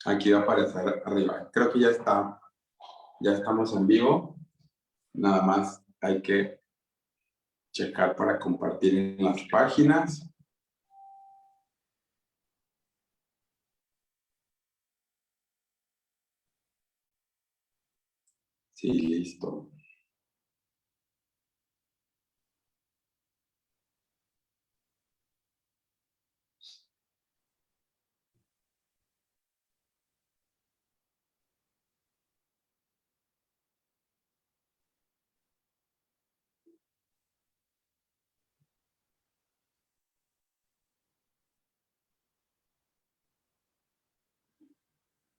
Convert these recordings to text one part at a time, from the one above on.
Aquí va a aparecer arriba. Creo que ya está, ya estamos en vivo. Nada más hay que checar para compartir en las páginas. Sí, listo.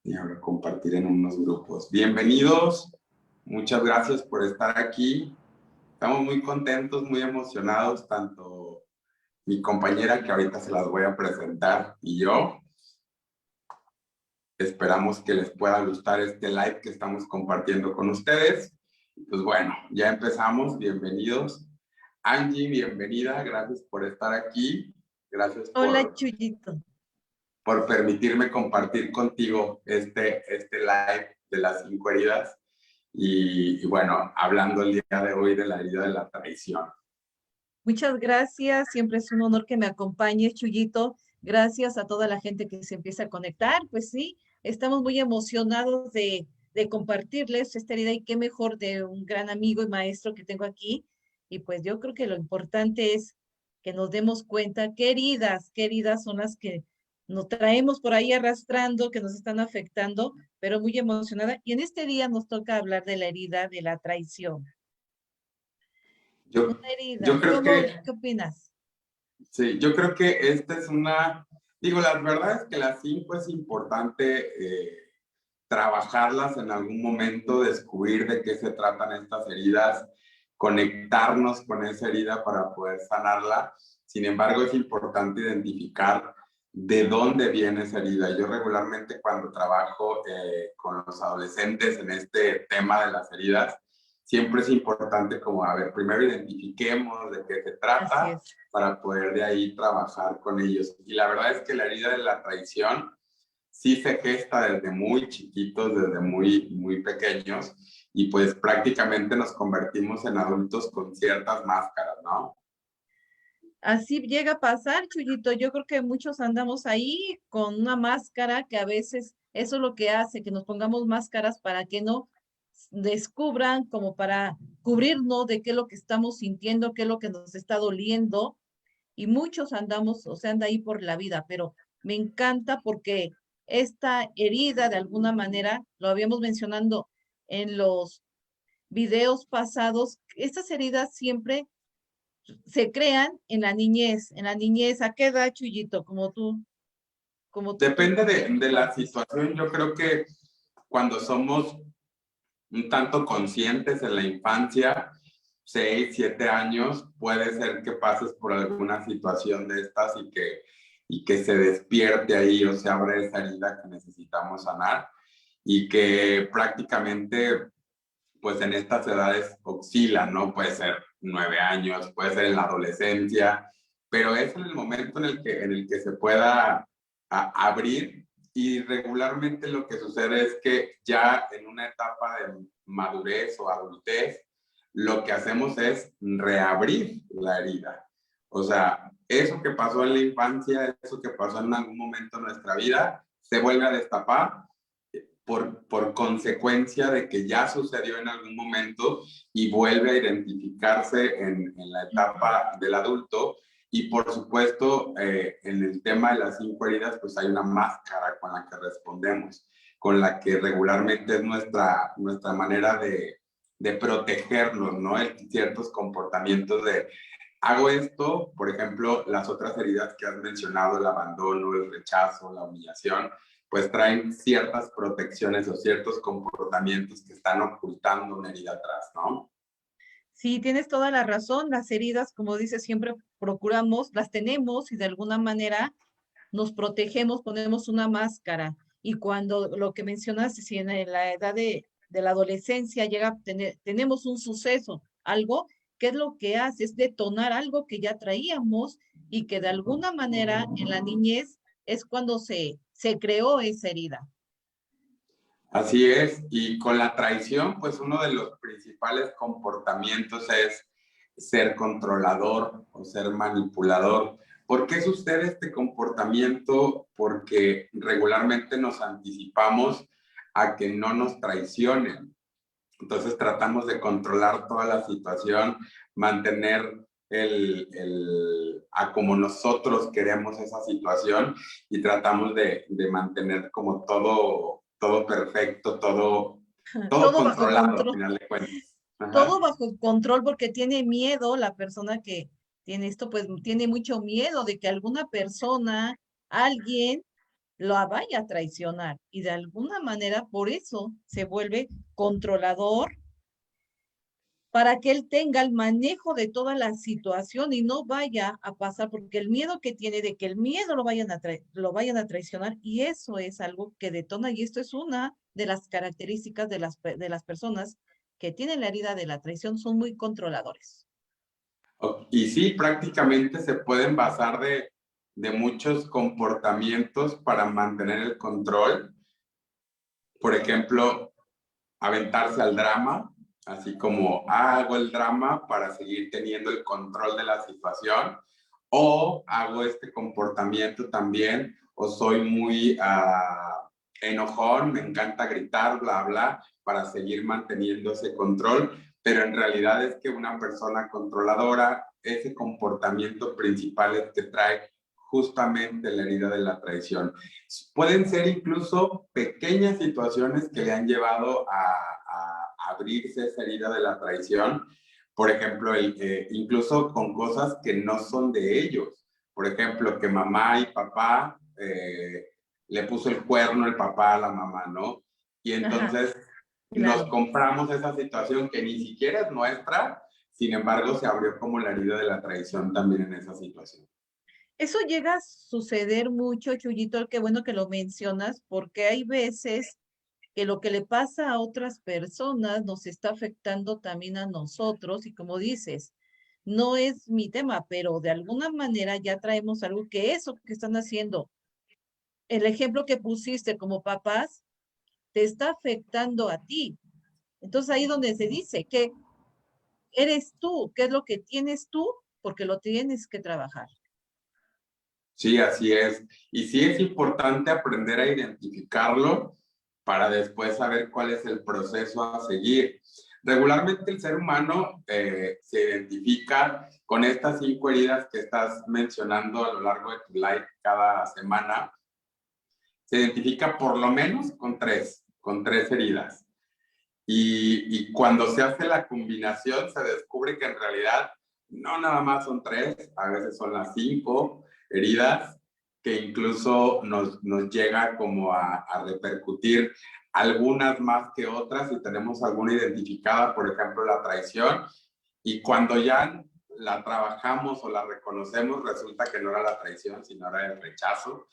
Y ahora compartir en unos grupos. Bienvenidos. Muchas gracias por estar aquí. Estamos muy contentos, muy emocionados, tanto mi compañera, que ahorita se las voy a presentar, y yo. Esperamos que les pueda gustar este live que estamos compartiendo con ustedes. Pues bueno, ya empezamos. Bienvenidos. Angie, bienvenida. Gracias por estar aquí. Gracias Hola, Chuyito. Por permitirme compartir contigo este live de las 5 heridas. Y bueno, hablando el día de hoy de la herida de la traición. Muchas gracias. Siempre es un honor que me acompañes, Chuyito. Gracias a toda la gente que se empieza a conectar. Pues sí, estamos muy emocionados de compartirles esta herida y qué mejor de un gran amigo y maestro que tengo aquí. Y pues yo creo que lo importante es que nos demos cuenta qué heridas son las que nos traemos por ahí arrastrando, que nos están afectando, pero muy emocionada. Y en este día nos toca hablar de la herida de la traición. Una herida. Yo creo ¿Qué opinas? Sí, yo creo que esta es una, digo, la verdad es que las 5 es importante trabajarlas en algún momento, descubrir de qué se tratan estas heridas, conectarnos con esa herida para poder sanarla. Sin embargo, es importante identificar de dónde viene esa herida. Yo regularmente cuando trabajo con los adolescentes en este tema de las heridas, siempre es importante como, a ver, primero identifiquemos de qué se trata para poder de ahí trabajar con ellos. Y la verdad es que la herida de la traición sí se gesta desde muy chiquitos, desde muy pequeños, y pues prácticamente nos convertimos en adultos con ciertas máscaras, ¿no? Así llega a pasar, Chuyito. Yo creo que muchos andamos ahí con una máscara que a veces eso es lo que hace, que nos pongamos máscaras para que no descubran, como para cubrirnos de qué es lo que estamos sintiendo, qué es lo que nos está doliendo. Y muchos andamos, o sea, anda ahí por la vida, pero me encanta porque esta herida, de alguna manera, lo habíamos mencionando en los videos pasados, estas heridas siempre se crean en la niñez. En la niñez, ¿a qué edad, Chuyito? Como tú Depende de la situación. Yo creo que cuando somos un tanto conscientes en la infancia, 6, 7 años, puede ser que pases por alguna situación de estas y que se despierte ahí o se abre esa herida que necesitamos sanar, y que prácticamente pues en estas edades oscilan, ¿no? Puede ser 9 años, puede ser en la adolescencia, pero es en el momento en el que se pueda abrir, y regularmente lo que sucede es que ya en una etapa de madurez o adultez, lo que hacemos es reabrir la herida. O sea, eso que pasó en la infancia, eso que pasó en algún momento de nuestra vida, se vuelve a destapar por consecuencia de que ya sucedió en algún momento y vuelve a identificarse en la etapa del adulto. Y por supuesto, en el tema de las 5 heridas, pues hay una máscara con la que respondemos, con la que regularmente es nuestra manera de protegernos, ¿no? Ciertos comportamientos de hago esto, por ejemplo, las otras heridas que has mencionado, el abandono, el rechazo, la humillación, pues traen ciertas protecciones o ciertos comportamientos que están ocultando una herida atrás, ¿no? Sí, tienes toda la razón. Las heridas, como dices, siempre procuramos, las tenemos y de alguna manera nos protegemos, ponemos una máscara. Y cuando lo que mencionaste, si en la edad de la adolescencia llega a tener, tenemos un suceso, algo, ¿qué es lo que hace? Es detonar algo que ya traíamos y que de alguna manera en la niñez es cuando se creó esa herida. Así es, y con la traición, pues uno de los principales comportamientos es ser controlador o ser manipulador. ¿Por qué sucede este comportamiento? Porque regularmente nos anticipamos a que no nos traicionen. Entonces tratamos de controlar toda la situación, mantener a como nosotros queremos esa situación y tratamos de mantener como todo perfecto, todo Todo bajo controlado al control, final de cuentas. todo Ajá. bajo control porque tiene miedo la persona que tiene esto, pues tiene mucho miedo de que alguna persona, alguien, lo vaya a traicionar y de alguna manera por eso se vuelve controlador para que él tenga el manejo de toda la situación y no vaya a pasar, porque el miedo que tiene de que el miedo lo vayan a traicionar, y eso es algo que detona, y esto es una de las características de las personas que tienen la herida de la traición, son muy controladores. Y sí, prácticamente se pueden basar de muchos comportamientos para mantener el control. Por ejemplo, aventarse al drama, así como hago el drama para seguir teniendo el control de la situación, o hago este comportamiento también, o soy muy enojón, me encanta gritar, bla, bla, para seguir manteniendo ese control, pero en realidad es que una persona controladora, ese comportamiento principal es que trae justamente la herida de la traición. Pueden ser incluso pequeñas situaciones que le han llevado a abrirse esa herida de la traición. Por ejemplo, incluso con cosas que no son de ellos. Por ejemplo, que mamá y papá le puso el cuerno el papá a la mamá, ¿no? Y Ajá, entonces nos claro. compramos esa situación que ni siquiera es nuestra, sin embargo se abrió como la herida de la traición también en esa situación. Eso llega a suceder mucho, Chuyito, qué bueno que lo mencionas, porque hay veces que lo que le pasa a otras personas nos está afectando también a nosotros y como dices, no es mi tema, pero de alguna manera ya traemos algo que eso que están haciendo, el ejemplo que pusiste como papás, te está afectando a ti. Entonces ahí donde se dice que eres tú, qué es lo que tienes tú, porque lo tienes que trabajar. Sí, así es. Y sí es importante aprender a identificarlo para después saber cuál es el proceso a seguir. Regularmente el ser humano se identifica con estas 5 heridas que estás mencionando a lo largo de tu live cada semana. Se identifica por lo menos con tres heridas. Y cuando se hace la combinación se descubre que en realidad no nada más son 3, a veces son las 5 heridas que incluso nos llega como a repercutir algunas más que otras y tenemos alguna identificada, por ejemplo la traición, y cuando ya la trabajamos o la reconocemos resulta que no era la traición, sino era el rechazo.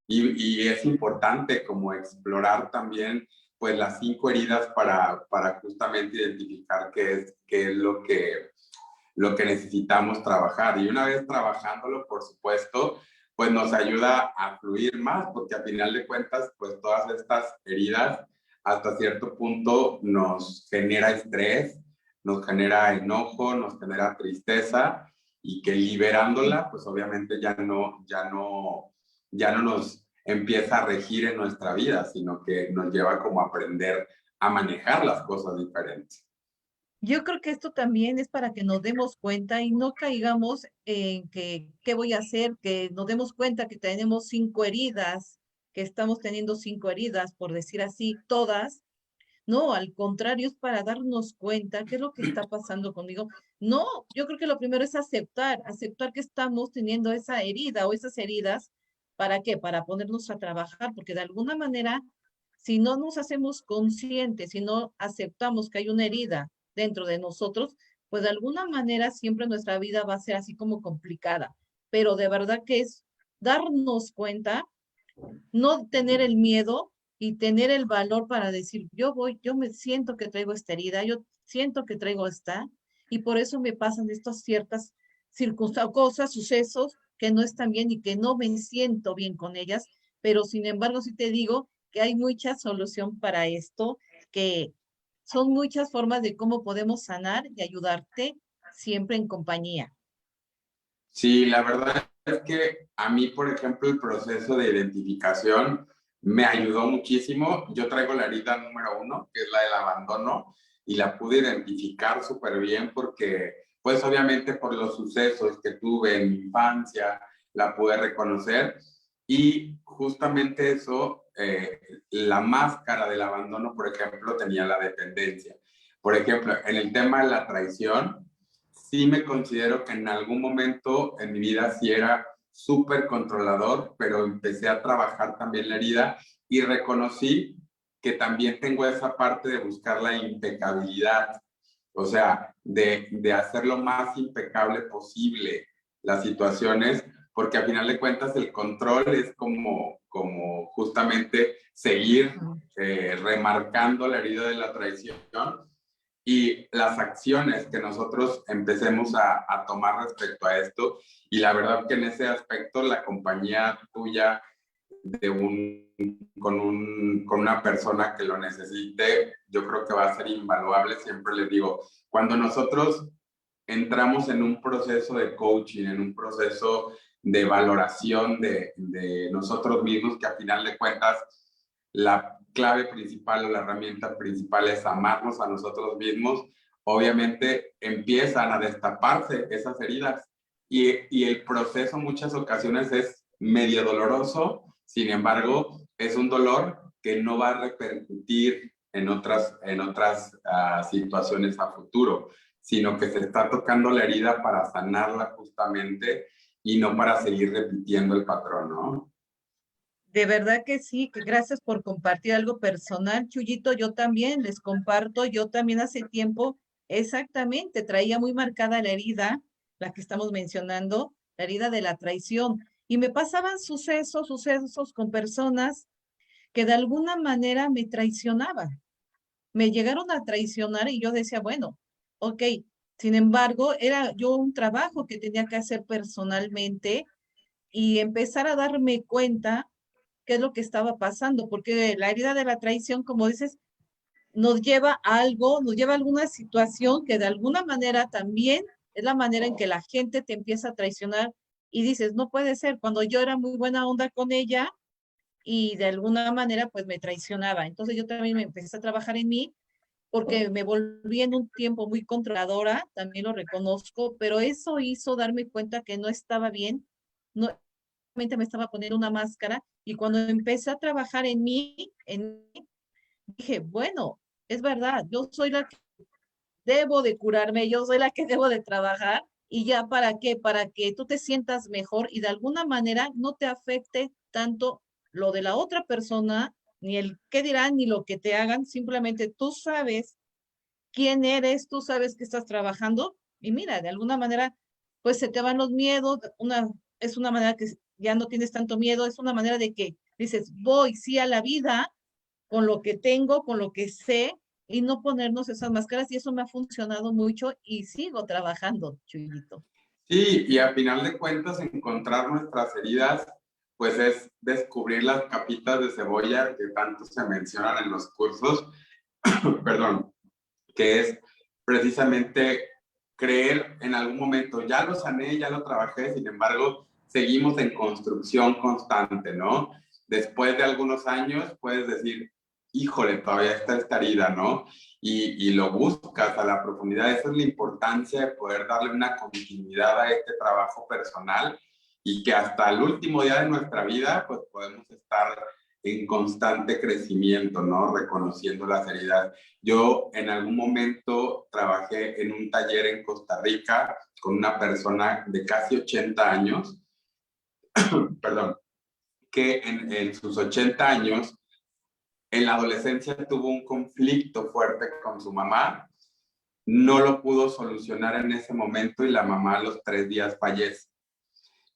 Y es importante como explorar también pues las 5 heridas para justamente identificar qué es lo que necesitamos trabajar. Y una vez trabajándolo, por supuesto, pues nos ayuda a fluir más, porque a final de cuentas, pues todas estas heridas hasta cierto punto nos genera estrés, nos genera enojo, nos genera tristeza y que liberándola, pues obviamente ya no nos empieza a regir en nuestra vida, sino que nos lleva como a aprender a manejar las cosas diferentes. Yo creo que esto también es para que nos demos cuenta y no caigamos en que, ¿qué voy a hacer? Que nos demos cuenta que tenemos 5 heridas, que estamos teniendo 5 heridas, por decir así, todas. No, al contrario, es para darnos cuenta qué es lo que está pasando conmigo. No, yo creo que lo primero es aceptar que estamos teniendo esa herida o esas heridas. ¿Para qué? Para ponernos a trabajar, porque de alguna manera, si no nos hacemos conscientes, si no aceptamos que hay una herida dentro de nosotros, pues de alguna manera siempre nuestra vida va a ser así como complicada. Pero de verdad que es darnos cuenta, no tener el miedo y tener el valor para decir, yo me siento que traigo esta herida, yo siento que traigo esta, y por eso me pasan estas ciertas circunstancias, cosas, sucesos que no están bien y que no me siento bien con ellas, pero sin embargo sí te digo que hay mucha solución para esto, que son muchas formas de cómo podemos sanar y ayudarte siempre en compañía. Sí, la verdad es que a mí, por ejemplo, el proceso de identificación me ayudó muchísimo. Yo traigo la herida número 1, que es la del abandono, y la pude identificar súper bien porque, pues obviamente por los sucesos que tuve en mi infancia, la pude reconocer. Y justamente eso, la máscara del abandono, por ejemplo, tenía la dependencia. Por ejemplo, en el tema de la traición, sí me considero que en algún momento en mi vida sí era súper controlador, pero empecé a trabajar también la herida y reconocí que también tengo esa parte de buscar la impecabilidad, o sea, de hacer lo más impecable posible las situaciones, porque al final de cuentas el control es como justamente seguir remarcando la herida de la traición y las acciones que nosotros empecemos a tomar respecto a esto. Y la verdad que en ese aspecto la compañía tuya con una persona que lo necesite, yo creo que va a ser invaluable. Siempre les digo, cuando nosotros entramos en un proceso de coaching, en un proceso de valoración de nosotros mismos, que a final de cuentas la clave principal o la herramienta principal es amarnos a nosotros mismos, obviamente empiezan a destaparse esas heridas y el proceso en muchas ocasiones es medio doloroso, sin embargo, es un dolor que no va a repercutir en otras situaciones a futuro, sino que se está tocando la herida para sanarla justamente y no para seguir repitiendo el patrón, ¿no? De verdad que sí, que gracias por compartir algo personal, Chuyito. Yo también les comparto, yo también hace tiempo, exactamente, traía muy marcada la herida, la que estamos mencionando, la herida de la traición. Y me pasaban sucesos con personas que de alguna manera me traicionaban. Me llegaron a traicionar y yo decía, bueno, ok. Sin embargo, era yo un trabajo que tenía que hacer personalmente y empezar a darme cuenta qué es lo que estaba pasando, porque la herida de la traición, como dices, nos lleva a algo, nos lleva a alguna situación que de alguna manera también es la manera en que la gente te empieza a traicionar y dices, no puede ser, cuando yo era muy buena onda con ella y de alguna manera pues me traicionaba. Entonces yo también me empecé a trabajar en mí porque me volví en un tiempo muy controladora, también lo reconozco, pero eso hizo darme cuenta que no estaba bien, no me estaba poniendo una máscara y cuando empecé a trabajar dije, bueno, es verdad, yo soy la que debo de curarme, yo soy la que debo de trabajar y ya para qué, para que tú te sientas mejor y de alguna manera no te afecte tanto lo de la otra persona, ni el qué dirán, ni lo que te hagan, simplemente tú sabes quién eres, tú sabes que estás trabajando y mira, de alguna manera, pues se te van los miedos, es una manera que ya no tienes tanto miedo, es una manera de que dices, voy sí a la vida con lo que tengo, con lo que sé y no ponernos esas máscaras y eso me ha funcionado mucho y sigo trabajando, Chuyito. Sí, y a final de cuentas encontrar nuestras heridas, pues es descubrir las capitas de cebolla que tanto se mencionan en los cursos, perdón, que es precisamente creer en algún momento, ya lo sané, ya lo trabajé, sin embargo, seguimos en construcción constante, ¿no? Después de algunos años puedes decir, híjole, todavía está esta herida, ¿no? Y lo buscas a la profundidad. Esa es la importancia de poder darle una continuidad a este trabajo personal y que hasta el último día de nuestra vida, pues podemos estar en constante crecimiento, ¿no? Reconociendo las heridas. Yo en algún momento trabajé en un taller en Costa Rica con una persona de casi 80 años, perdón, que en sus 80 años, en la adolescencia tuvo un conflicto fuerte con su mamá, no lo pudo solucionar en ese momento y la mamá a los 3 días fallece.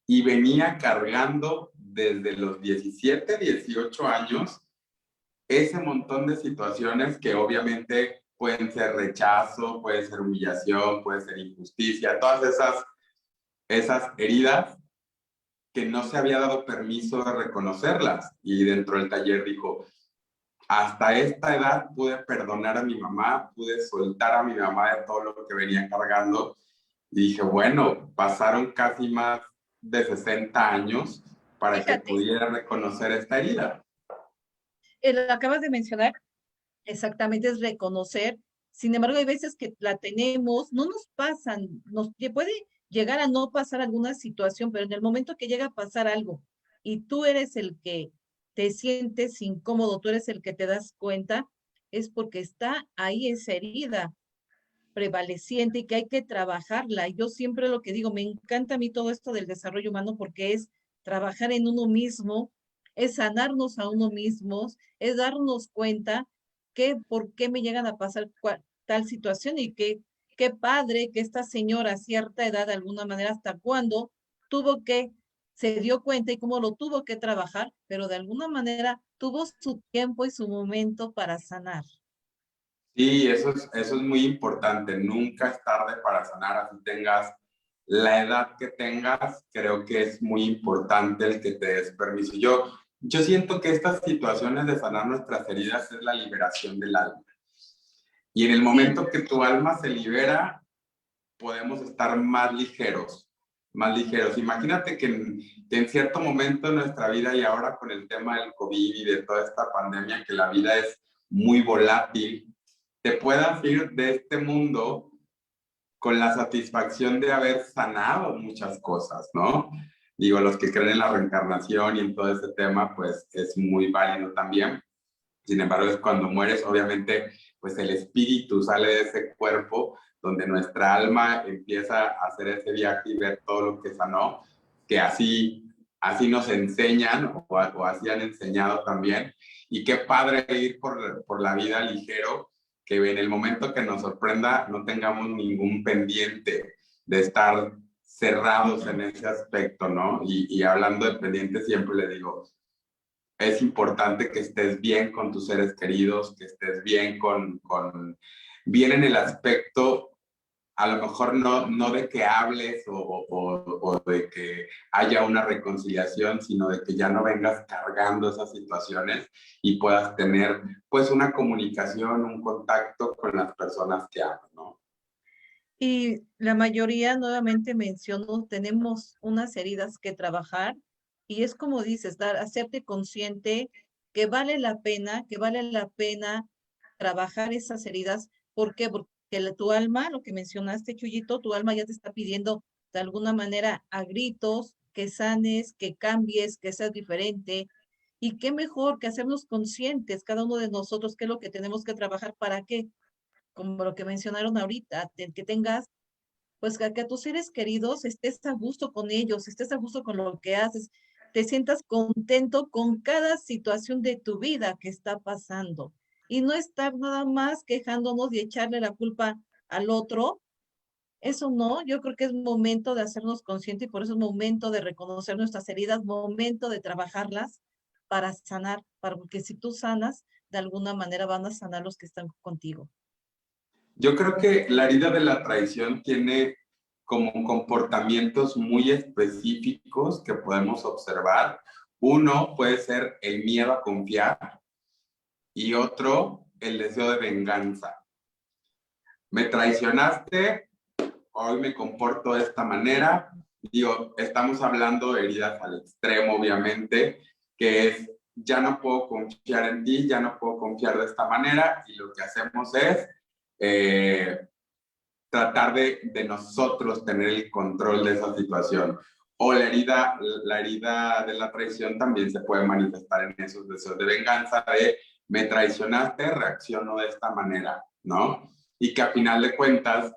Y venía cargando desde los 17, 18 años ese montón de situaciones que obviamente pueden ser rechazo, puede ser humillación, puede ser injusticia, todas esas heridas que no se había dado permiso de reconocerlas. Y dentro del taller dijo, hasta esta edad pude perdonar a mi mamá, pude soltar a mi mamá de todo lo que venía cargando. Y dije, bueno, pasaron casi más de 60 años para que Fíjate, pudiera reconocer esta herida. lo acabas de mencionar, exactamente es reconocer. Sin embargo, hay veces que la tenemos, no nos pasan, puede llegar a no pasar alguna situación, pero en el momento que llega a pasar algo y tú eres el que te sientes incómodo, tú eres el que te das cuenta, es porque está ahí esa herida prevaleciente y que hay que trabajarla. Y yo siempre lo que digo, me encanta a mí todo esto del desarrollo humano porque es trabajar en uno mismo, es sanarnos a uno mismos, es darnos cuenta que por qué me llegan a pasar tal situación y que qué padre que esta señora a cierta edad, de alguna manera, hasta cuándo tuvo que, se dio cuenta y cómo lo tuvo que trabajar, pero de alguna manera tuvo su tiempo y su momento para sanar. Sí, eso es muy importante. Nunca es tarde para sanar, así tengas la edad que tengas. Creo que es muy importante el que te des permiso. Yo siento que estas situaciones de sanar nuestras heridas es la liberación del alma. Y en el Sí, momento que tu alma se libera, podemos estar más ligeros, más ligeros. Imagínate que en cierto momento de nuestra vida y ahora con el tema del COVID y de toda esta pandemia, que la vida es muy volátil, te puedas ir de este mundo con la satisfacción de haber sanado muchas cosas, ¿no? Digo, los que creen en la reencarnación y en todo ese tema, pues es muy válido también. Sin embargo, es cuando mueres, obviamente, pues el espíritu sale de ese cuerpo, donde nuestra alma empieza a hacer ese viaje y ver todo lo que sanó, que así nos enseñan o así han enseñado también. Y qué padre ir por la vida ligero, que en el momento que nos sorprenda no tengamos ningún pendiente de estar cerrados en ese aspecto, ¿no? Y hablando de pendientes, siempre le digo, es importante que estés bien con tus seres queridos, que estés bien bien en el aspecto, a lo mejor no de que hables o de que haya una reconciliación, sino de que ya no vengas cargando esas situaciones y puedas tener pues una comunicación, un contacto con las personas que amas, ¿no? y la mayoría, nuevamente menciono, tenemos unas heridas que trabajar y es como dices, hacerte consciente que vale la pena trabajar esas heridas. ¿Por qué? Porque tu alma, lo que mencionaste, Chuyito, tu alma ya te está pidiendo de alguna manera a gritos que sanes, que cambies, que seas diferente. Y qué mejor que hacernos conscientes, cada uno de nosotros, qué es lo que tenemos que trabajar para qué, como lo que mencionaron ahorita, que tengas, pues que a tus seres queridos estés a gusto con ellos, estés a gusto con lo que haces, te sientas contento con cada situación de tu vida que está pasando y no estar nada más quejándonos y echarle la culpa al otro. Eso no, yo creo que es momento de hacernos conscientes y por eso es momento de reconocer nuestras heridas, momento de trabajarlas para sanar, porque si tú sanas, de alguna manera van a sanar los que están contigo. Yo creo que la herida de la traición tiene como comportamientos muy específicos que podemos observar. Uno puede ser el miedo a confiar y otro el deseo de venganza. Me traicionaste, hoy me comporto de esta manera. Digo, estamos hablando de heridas al extremo, obviamente, que es ya no puedo confiar en ti, ya no puedo confiar de esta manera y lo que hacemos es eh, tratar de nosotros tener el control de esa situación. O la herida de la traición también se puede manifestar en esos deseos de venganza, de me traicionaste, reacciono de esta manera, ¿no? Y que a final de cuentas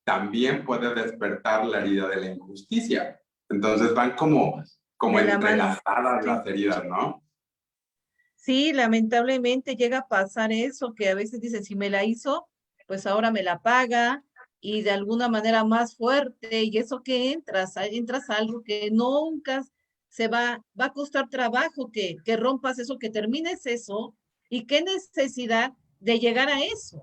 también puede despertar la herida de la injusticia. Entonces van como De la mano. entrelazadas Sí. las heridas, ¿no? Sí, lamentablemente llega a pasar eso, que a veces dicen, si me la hizo, pues ahora me la paga y de alguna manera más fuerte, y eso que entras a algo que nunca va a costar trabajo que rompas eso, que termines eso, y qué necesidad de llegar a eso,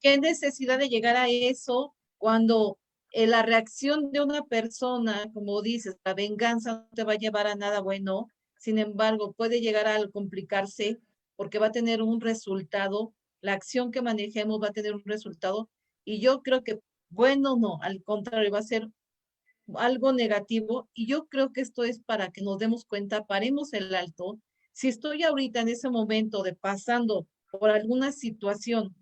qué necesidad de llegar a eso cuando la reacción de una persona, como dices, la venganza no te va a llevar a nada bueno. Sin embargo, puede llegar a complicarse porque va a tener un resultado, la acción que manejemos va a tener un resultado, y yo creo que, bueno, no, al contrario, va a ser algo negativo, y yo creo que esto es para que nos demos cuenta, paremos el alto. Si estoy ahorita en ese momento de pasando por alguna situación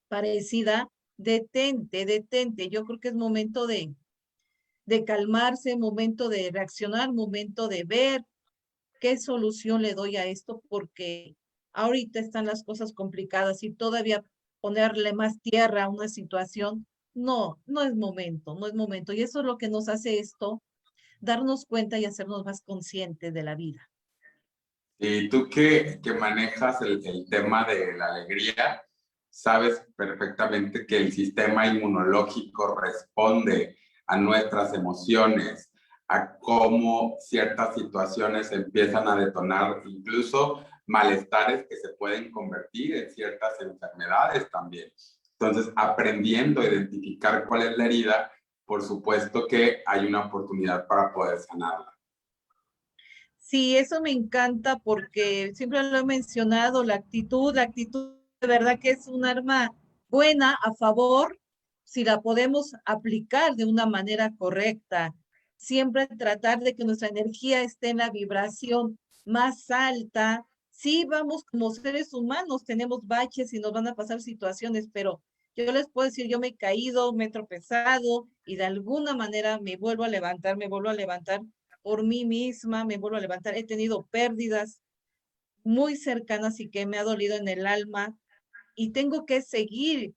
parecida, detente, detente. Yo creo que es momento de calmarse, momento de reaccionar, momento de ver qué solución le doy a esto, porque ahorita están las cosas complicadas y todavía ponerle más tierra a una situación, no, no es momento, no es momento. Y eso es lo que nos hace esto, darnos cuenta y hacernos más conscientes de la vida. Y tú que manejas el tema de la alegría, sabes perfectamente que el sistema inmunológico responde a nuestras emociones, a cómo ciertas situaciones empiezan a detonar incluso malestares que se pueden convertir en ciertas enfermedades también. Entonces, aprendiendo a identificar cuál es la herida, por supuesto que hay una oportunidad para poder sanarla. Sí, eso me encanta porque siempre lo he mencionado, la actitud de verdad que es un arma buena a favor si la podemos aplicar de una manera correcta. Siempre tratar de que nuestra energía esté en la vibración más alta. Sí, vamos como seres humanos, tenemos baches y nos van a pasar situaciones, pero yo les puedo decir, yo me he caído, me he tropezado y de alguna manera me vuelvo a levantar, me vuelvo a levantar por mí misma, me vuelvo a levantar. He tenido pérdidas muy cercanas y que me ha dolido en el alma y tengo que seguir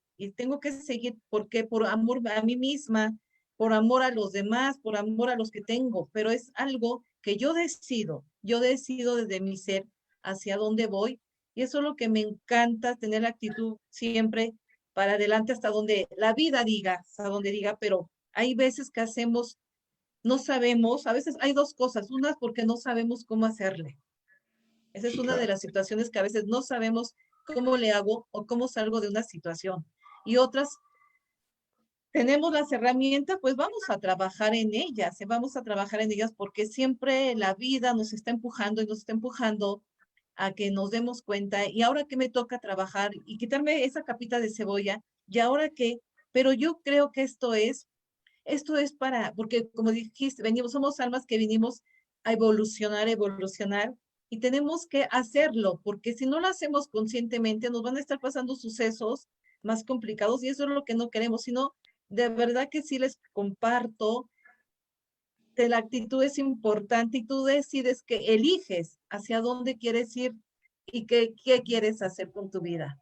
porque por amor a mí misma, por amor a los demás, por amor a los que tengo, pero es algo que yo decido desde mi ser hacia dónde voy, y eso es lo que me encanta, tener la actitud siempre para adelante hasta donde la vida diga, hasta donde diga, pero hay veces que hacemos, no sabemos, a veces hay dos cosas, una es porque no sabemos cómo hacerle. Esa es Sí, una de claro. las situaciones que a veces no sabemos cómo le hago o cómo salgo de una situación. Y otras, tenemos las herramientas, pues vamos a trabajar en ellas porque siempre la vida nos está empujando y nos está empujando a que nos demos cuenta. Y ahora que me toca trabajar y quitarme esa capita de cebolla, y ahora que, pero yo creo que esto es para, porque como dijiste, venimos, somos almas que vinimos a evolucionar, evolucionar, y tenemos que hacerlo, porque si no lo hacemos conscientemente, nos van a estar pasando sucesos más complicados y eso es lo que no queremos, sino de verdad que sí les comparto que la actitud es importante y tú decides que eliges hacia dónde quieres ir y qué quieres hacer con tu vida.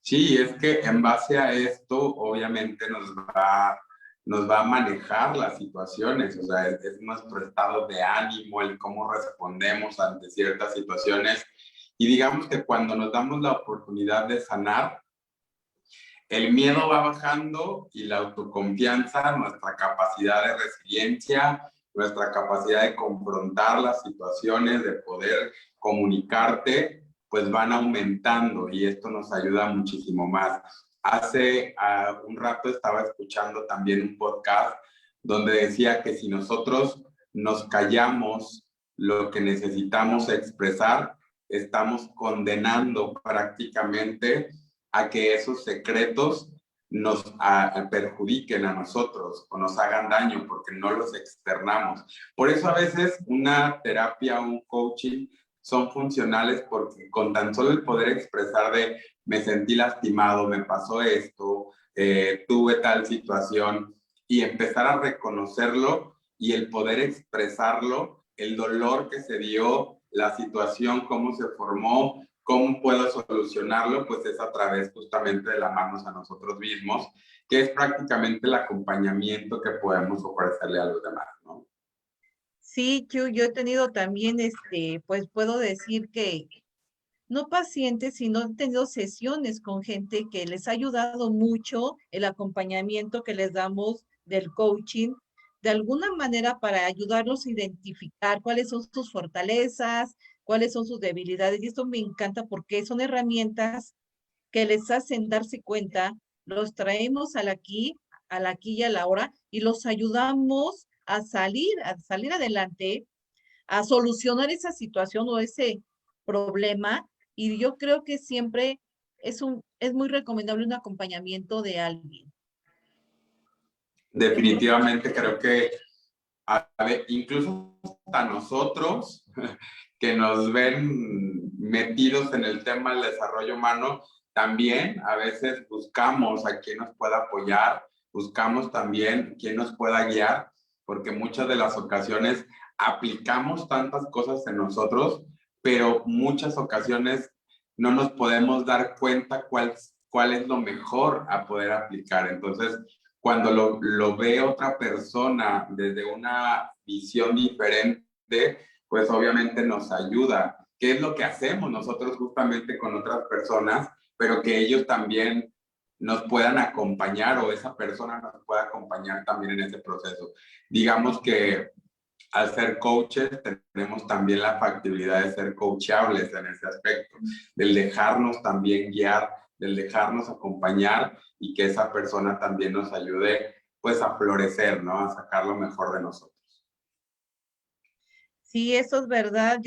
Sí, es que en base a esto, obviamente nos va a manejar las situaciones, o sea, es nuestro estado de ánimo, el cómo respondemos ante ciertas situaciones. Y digamos que cuando nos damos la oportunidad de sanar, el miedo va bajando y la autoconfianza, nuestra capacidad de resiliencia, nuestra capacidad de confrontar las situaciones, de poder comunicarte, pues van aumentando y esto nos ayuda muchísimo más. Hace un rato estaba escuchando también un podcast donde decía que si nosotros nos callamos lo que necesitamos expresar, estamos condenando prácticamente a que esos secretos nos perjudiquen a nosotros o nos hagan daño porque no los externamos. Por eso a veces una terapia o un coaching son funcionales porque con tan solo el poder expresar de me sentí lastimado, me pasó esto, tuve tal situación y empezar a reconocerlo y el poder expresarlo, el dolor que se dio, la situación, cómo se formó, ¿cómo puedo solucionarlo? Pues es a través justamente de lamarnos a nosotros mismos, que es prácticamente el acompañamiento que podemos ofrecerle a los demás, ¿no? Sí, yo he tenido también, pues puedo decir que no pacientes, sino he tenido sesiones con gente que les ha ayudado mucho el acompañamiento que les damos del coaching, de alguna manera para ayudarlos a identificar cuáles son sus fortalezas, cuáles son sus debilidades. Y esto me encanta porque son herramientas que les hacen darse cuenta, los traemos al aquí y a la hora, y los ayudamos a salir adelante, a solucionar esa situación o ese problema Y yo creo que siempre es muy recomendable un acompañamiento de alguien. Definitivamente creo que incluso hasta nosotros que nos ven metidos en el tema del desarrollo humano, también a veces buscamos a quien nos pueda apoyar, buscamos también quien nos pueda guiar, porque muchas de las ocasiones aplicamos tantas cosas en nosotros, pero muchas ocasiones no nos podemos dar cuenta cuál es lo mejor a poder aplicar. Entonces, cuando lo ve otra persona desde una visión diferente, pues obviamente nos ayuda. ¿Qué es lo que hacemos nosotros justamente con otras personas, pero que ellos también nos puedan acompañar o esa persona nos pueda acompañar también en ese proceso? Digamos que al ser coaches tenemos también la factibilidad de ser coachables en ese aspecto, del dejarnos también guiar, del dejarnos acompañar y que esa persona también nos ayude pues a florecer, ¿no? A sacar lo mejor de nosotros. Sí, eso es verdad.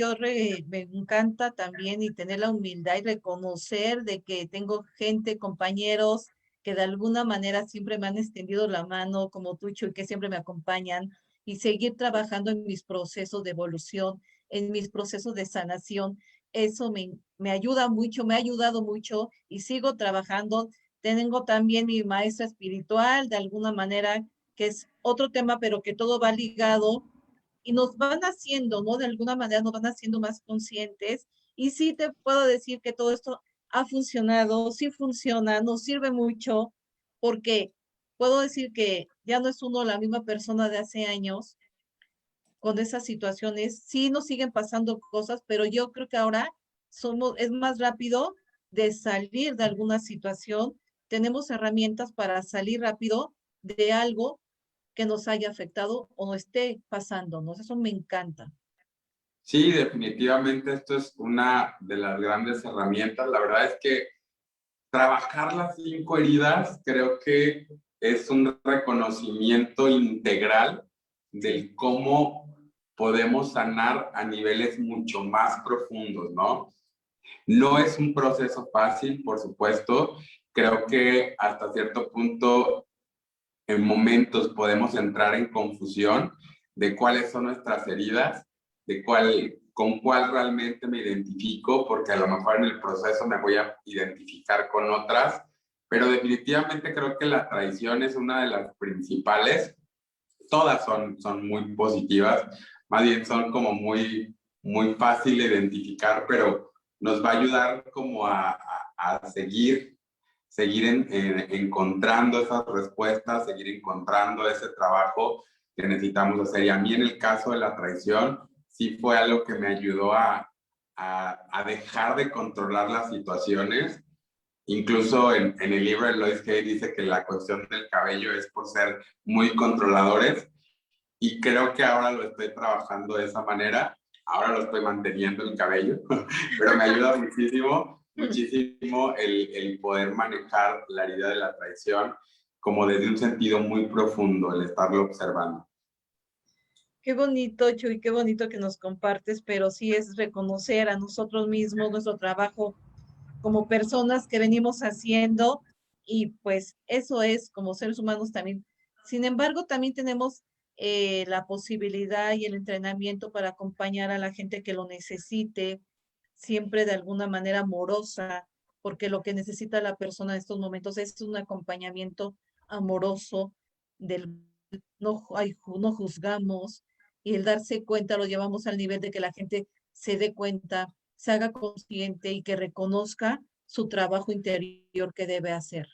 Me encanta también y tener la humildad y reconocer de que tengo gente, compañeros que de alguna manera siempre me han extendido la mano, como tú, Chuy, que siempre me acompañan y seguir trabajando en mis procesos de evolución, en mis procesos de sanación. Eso me ayuda mucho, me ha ayudado mucho y sigo trabajando. Tengo también mi maestra espiritual, de alguna manera, que es otro tema, pero que todo va ligado y nos van haciendo, ¿no? De alguna manera nos van haciendo más conscientes. Y sí te puedo decir que todo esto ha funcionado, sí funciona, nos sirve mucho, porque puedo decir que ya no es uno la misma persona de hace años con esas situaciones. Sí nos siguen pasando cosas, pero yo creo que ahora es más rápido de salir de alguna situación. Tenemos herramientas para salir rápido de algo que nos haya afectado o no esté pasándonos. Eso me encanta. Sí, definitivamente esto es una de las grandes herramientas. La verdad es que trabajar las 5 heridas creo que es un reconocimiento integral del cómo podemos sanar a niveles mucho más profundos, ¿no? No es un proceso fácil, por supuesto. Creo que hasta cierto punto, en momentos podemos entrar en confusión de cuáles son nuestras heridas, con cuál realmente me identifico, porque a lo mejor en el proceso me voy a identificar con otras, pero definitivamente creo que la traición es una de las principales. Todas son muy positivas, más bien son como muy fácil de identificar, pero nos va a ayudar como a seguir encontrando esas respuestas, seguir encontrando ese trabajo que necesitamos hacer. Y a mí en el caso de la traición, sí fue algo que me ayudó a dejar de controlar las situaciones. Incluso en el libro de Lois Hay dice que la cuestión del cabello es por ser muy controladores, y creo que ahora lo estoy trabajando de esa manera. Ahora lo estoy manteniendo el cabello, pero me ayuda muchísimo, muchísimo el poder manejar la herida de la traición como desde un sentido muy profundo, el estarlo observando. Qué bonito, Chuy, qué bonito que nos compartes, pero sí es reconocer a nosotros mismos nuestro trabajo como personas que venimos haciendo y pues eso es como seres humanos también. Sin embargo, también tenemos la posibilidad y el entrenamiento para acompañar a la gente que lo necesite, siempre de alguna manera amorosa, porque lo que necesita la persona en estos momentos es un acompañamiento amoroso, del no juzgamos, y el darse cuenta lo llevamos al nivel de que la gente se dé cuenta, se haga consciente y que reconozca su trabajo interior que debe hacer.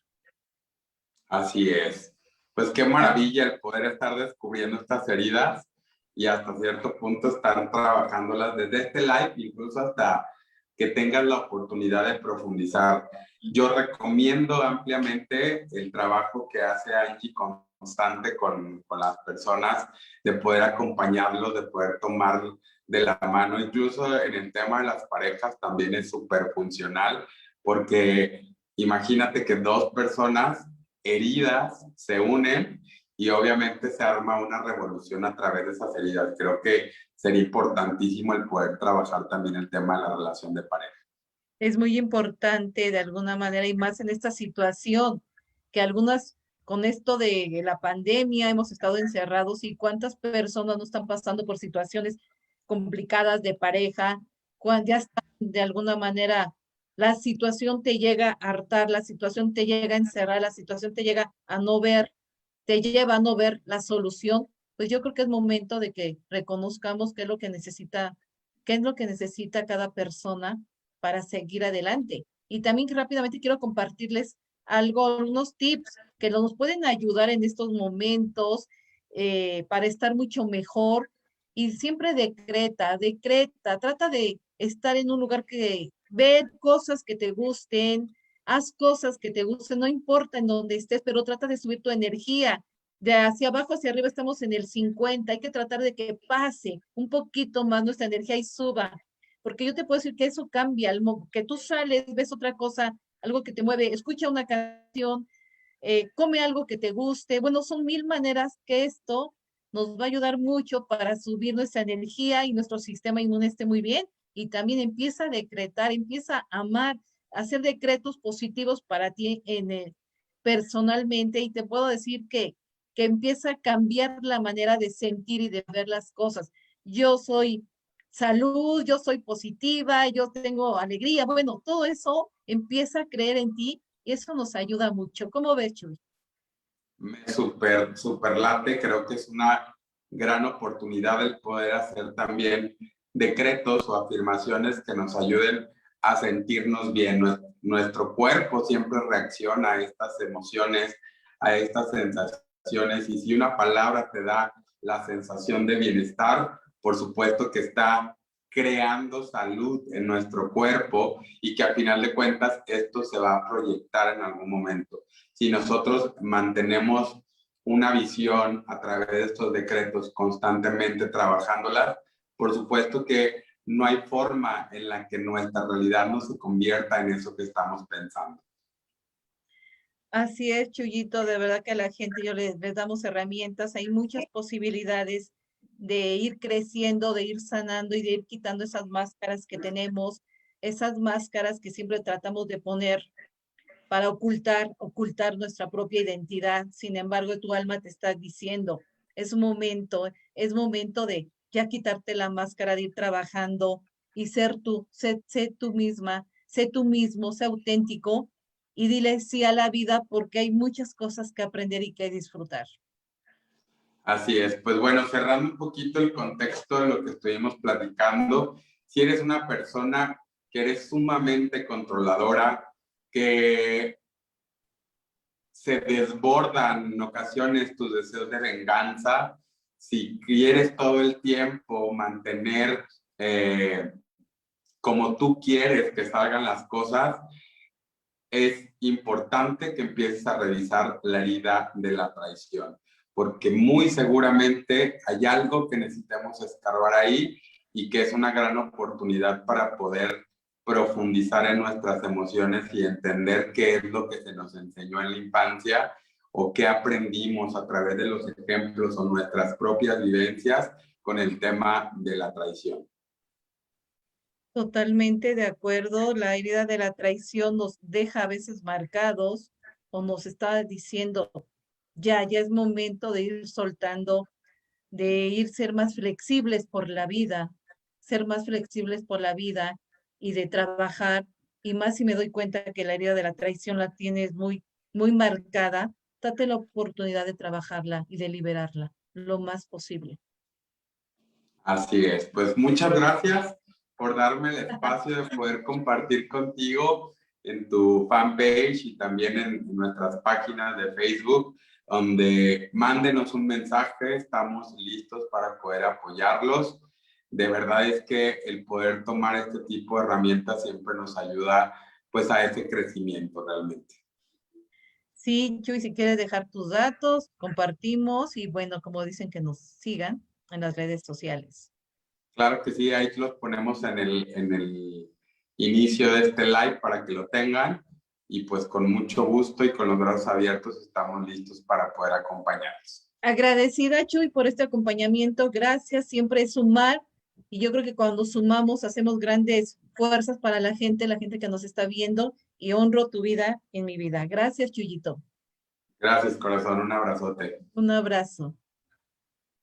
Así es. Pues qué maravilla el poder estar descubriendo estas heridas y hasta cierto punto estar trabajándolas desde este live, incluso hasta que tengas la oportunidad de profundizar. Yo recomiendo ampliamente el trabajo que hace Angie constante con las personas, de poder acompañarlos, de poder tomar de la mano. Incluso en el tema de las parejas también es súper funcional, porque imagínate que dos personas heridas se unen y obviamente se arma una revolución a través de esas heridas. Creo que sería importantísimo el poder trabajar también el tema de la relación de pareja. Es muy importante de alguna manera y más en esta situación que algunas con esto de la pandemia hemos estado encerrados y cuántas personas no están pasando por situaciones complicadas de pareja, cuando ya están de alguna manera la situación te llega a hartar, la situación te llega a encerrar, la situación te llega a no ver, te lleva a no ver la solución, pues yo creo que es momento de que reconozcamos qué es lo que necesita, qué es lo que necesita cada persona para seguir adelante. Y también rápidamente quiero compartirles algo, unos tips que nos pueden ayudar en estos momentos para estar mucho mejor. Y siempre decreta, trata de estar en un lugar que ve cosas que te gusten, haz cosas que te gusten, no importa en dónde estés, pero trata de subir tu energía. De hacia abajo hacia arriba estamos en el 50, hay que tratar de que pase un poquito más nuestra energía y suba, porque yo te puedo decir que eso cambia, que tú sales, ves otra cosa, algo que te mueve, escucha una canción, come algo que te guste. Bueno, son mil maneras que esto nos va a ayudar mucho para subir nuestra energía y nuestro sistema inmune esté muy bien. Y también empieza a decretar, empieza a amar, a hacer decretos positivos para ti personalmente. Y te puedo decir que empieza a cambiar la manera de sentir y de ver las cosas. Yo soy salud, yo soy positiva, yo tengo alegría. Bueno, todo eso empieza a creer en ti y eso nos ayuda mucho. ¿Cómo ves, Chuy? Me super late, creo que es una gran oportunidad el poder hacer también decretos o afirmaciones que nos ayuden a sentirnos bien. Nuestro cuerpo siempre reacciona a estas emociones, a estas sensaciones, y si una palabra te da la sensación de bienestar, por supuesto que está creando salud en nuestro cuerpo y que a final de cuentas esto se va a proyectar en algún momento. Si nosotros mantenemos una visión a través de estos decretos constantemente trabajándolas, por supuesto que no hay forma en la que nuestra realidad no se convierta en eso que estamos pensando. Así es, Chuyito, de verdad que a la gente les damos herramientas, hay muchas posibilidades de ir creciendo, de ir sanando y de ir quitando esas máscaras que tenemos, esas máscaras que siempre tratamos de poner para ocultar nuestra propia identidad. Sin embargo, tu alma te está diciendo, es momento de ya quitarte la máscara, de ir trabajando y ser tú, sé tú misma, sé tú mismo, sé auténtico y dile sí a la vida porque hay muchas cosas que aprender y que disfrutar. Así es, pues bueno, cerrando un poquito el contexto de lo que estuvimos platicando, si eres una persona que eres sumamente controladora, que se desbordan en ocasiones tus deseos de venganza, si quieres todo el tiempo mantener como tú quieres que salgan las cosas, es importante que empieces a revisar la herida de la traición, porque muy seguramente hay algo que necesitamos escarbar ahí y que es una gran oportunidad para poder profundizar en nuestras emociones y entender qué es lo que se nos enseñó en la infancia o qué aprendimos a través de los ejemplos o nuestras propias vivencias con el tema de la traición. Totalmente de acuerdo, la herida de la traición nos deja a veces marcados o nos está diciendo, ya es momento de ir soltando, de ir ser más flexibles por la vida, ser más flexibles por la vida y de trabajar, y más si me doy cuenta que la herida de la traición la tienes muy marcada, date la oportunidad de trabajarla y de liberarla lo más posible. Así es, pues muchas gracias por darme el espacio de poder compartir contigo en tu fanpage y también en nuestras páginas de Facebook, donde mándenos un mensaje, estamos listos para poder apoyarlos. De verdad es que el poder tomar este tipo de herramientas siempre nos ayuda pues a ese crecimiento realmente. Sí, Chuy, si quieres dejar tus datos, compartimos y bueno, como dicen que nos sigan en las redes sociales. Claro que sí, ahí los ponemos en el inicio de este live para que lo tengan y pues con mucho gusto y con los brazos abiertos estamos listos para poder acompañarlos. Agradecida, Chuy, por este acompañamiento. Gracias, siempre es sumar Y yo creo que cuando sumamos, hacemos grandes fuerzas para la gente que nos está viendo, y honro tu vida en mi vida. Gracias, Chuyito. Gracias, corazón. Un abrazote. Un abrazo.